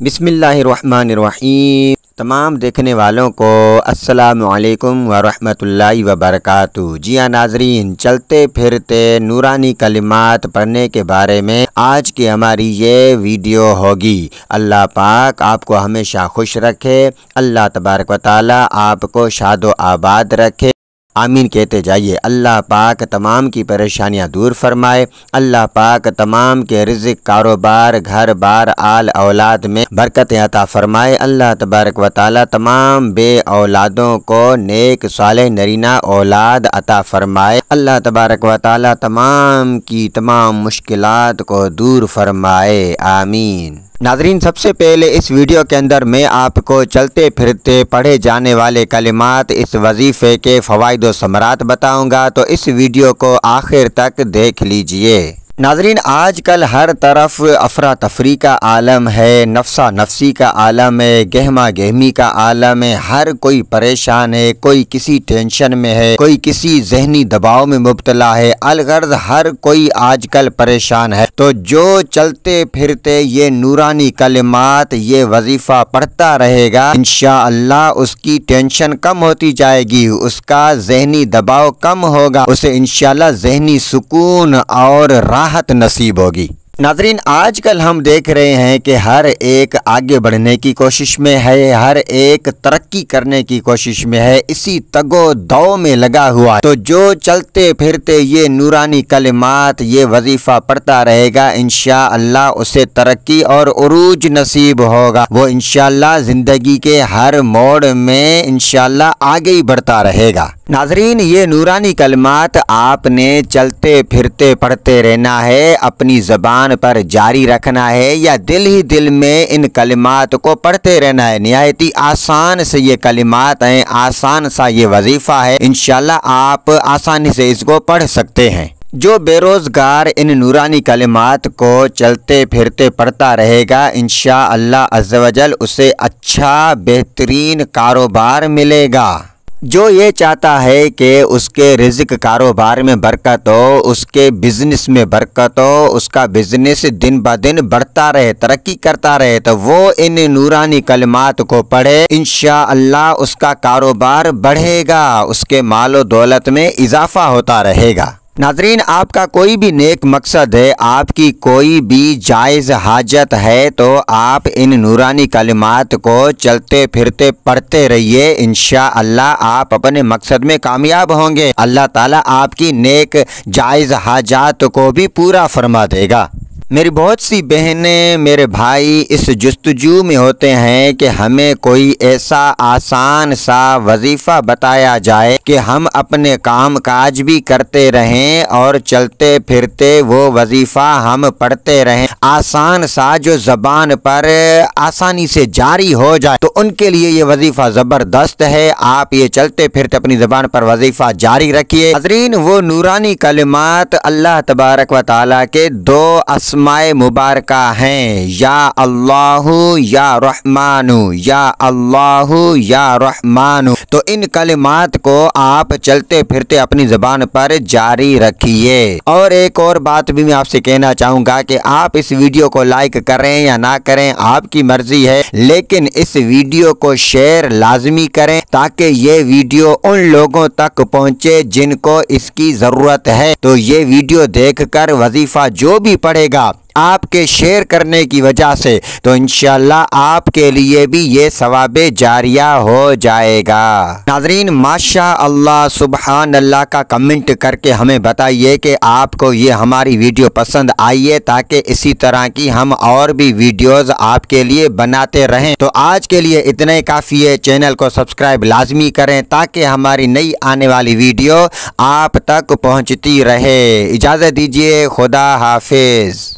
बिस्मिल्लाहिर्रहमानिर्रहीम। तमाम देखने वालों को अस्सलामु अलैकुम वरहमतुल्लाहि वबरकातुहू। जी हाँ नाज़रीन, चलते फिरते नूरानी कलिमात पढ़ने के बारे में आज की हमारी ये वीडियो होगी। अल्लाह पाक आपको हमेशा खुश रखे, अल्लाह तबारक व तआला आपको शादो आबाद रखे। आमीन कहते जाइए। अल्लाह पाक तमाम की परेशानियां दूर फरमाए। अल्लाह पाक तमाम के रिज़्क़, कारोबार, घर बार, आल औलाद में बरकत अता फरमाए। अल्लाह तबारक व तआला तमाम बे औलादों को नेक सालेह नरीना औलाद अता फरमाए। अल्लाह तबारक व तआला तमाम की तमाम मुश्किलात को दूर फरमाए। आमीन। नाज़रीन, सबसे पहले इस वीडियो के अंदर मैं आपको चलते फिरते पढ़े जाने वाले कलिमात, इस वजीफ़े के फ़वाइद व समरात बताऊंगा, तो इस वीडियो को आखिर तक देख लीजिए। नाज़रीन, आजकल हर तरफ अफरा तफरी का आलम है, नफ्सा नफसी का आलम है, गहमा गहमी का आलम है। हर कोई परेशान है, कोई किसी टेंशन में है, कोई किसी जहनी दबाव में मुब्तला है। अलगर्ज हर कोई आजकल परेशान है। तो जो चलते फिरते ये नूरानी कलिमात, ये वजीफ़ा पढ़ता रहेगा, इंशाअल्लाह उसकी टेंशन कम होती जाएगी, उसका जहनी दबाव कम होगा, उसे इंशाअल्लाह जहनी सुकून और राहत नसीब होगी। नाज़रीन, आजकल हम देख रहे हैं कि हर एक आगे बढ़ने की कोशिश में है, हर एक तरक्की करने की कोशिश में है, इसी तगो दौ में लगा हुआ है। तो जो चलते फिरते ये नूरानी कलिमात, ये वजीफ़ा पढ़ता रहेगा, इंशाअल्लाह उसे तरक्की और उरूज नसीब होगा। वो इंशाअल्लाह ज़िंदगी के हर मोड़ में इंशाअल्लाह आगे ही बढ़ता रहेगा। नाज़रीन, ये नूरानी कलिमात आपने चलते फिरते पढ़ते रहना है, अपनी ज़बान पर जारी रखना है, या दिल ही दिल में इन कलिमात को पढ़ते रहना है। निहायत ही आसान से ये कलिमात हैं, आसान सा ये वजीफ़ा है। इंशाअल्लाह आप आसानी से इसको पढ़ सकते हैं। जो बेरोज़गार इन नूरानी कलिमात को चलते फिरते पढ़ता रहेगा, इंशाअल्लाह अज़्ज़ व जल उसे अच्छा बेहतरीन कारोबार मिलेगा। जो ये चाहता है कि उसके रिज़्क़ कारोबार में बरकत हो, उसके बिज़नेस में बरकत हो, उसका बिज़नेस दिन ब दिन बढ़ता रहे, तरक्की करता रहे, तो वो इन नूरानी कलिमात को पढ़े। इंशाअल्लाह उसका कारोबार बढ़ेगा, उसके मालो दौलत में इजाफ़ा होता रहेगा। नाज़रीन, आपका कोई भी नेक मकसद है, आपकी कोई भी जायज़ हाजत है, तो आप इन नूरानी कलिमात को चलते फिरते पढ़ते रहिए। इंशाअल्लाह आप अपने मकसद में कामयाब होंगे। अल्लाह ताला आपकी नेक जायज़ हाजात को भी पूरा फरमा देगा। मेरी बहुत सी बहनें, मेरे भाई इस जुस्तजू में होते हैं कि हमें कोई ऐसा आसान सा वजीफ़ा बताया जाए कि हम अपने काम काज भी करते रहें और चलते फिरते वो वजीफ़ा हम पढ़ते रहें, आसान सा जो ज़बान पर आसानी से जारी हो जाए। तो उनके लिए ये वजीफ़ा ज़बरदस्त है। आप ये चलते फिरते अपनी ज़बान पर वजीफ़ा जारी रखिए। नाज़रीन, वो नूरानी कलिमात अल्लाह तबारक व तआला के दो अस्माए मुबारका हैं, या अल्लाहु या रहमानु, या अल्लाहु या रहमानु। तो इन कलिमात को आप चलते फिरते अपनी ज़बान पर जारी रखिए। और एक और बात भी मैं आपसे कहना चाहूँगा कि आप इस वीडियो को लाइक करें या ना करें आपकी मर्जी है, लेकिन इस वीडियो को शेयर लाजमी करें ताकि ये वीडियो उन लोगों तक पहुँचे जिनको इसकी ज़रूरत है। तो ये वीडियो देखकर वजीफ़ा जो भी पढ़ेगा आपके शेयर करने की वजह से, तो इंशाअल्लाह आपके लिए भी ये सवाबे जारिया हो जाएगा। नाज़रीन, माशा अल्लाह सुबहान अल्लाह का कमेंट करके हमें बताइए कि आपको ये हमारी वीडियो पसंद आई है, ताकि इसी तरह की हम और भी वीडियोस आपके लिए बनाते रहें। तो आज के लिए इतना ही काफ़ी है। चैनल को सब्सक्राइब लाजमी करें ताकि हमारी नई आने वाली वीडियो आप तक पहुँचती रहे। इजाज़त दीजिए, खुदा हाफिज़।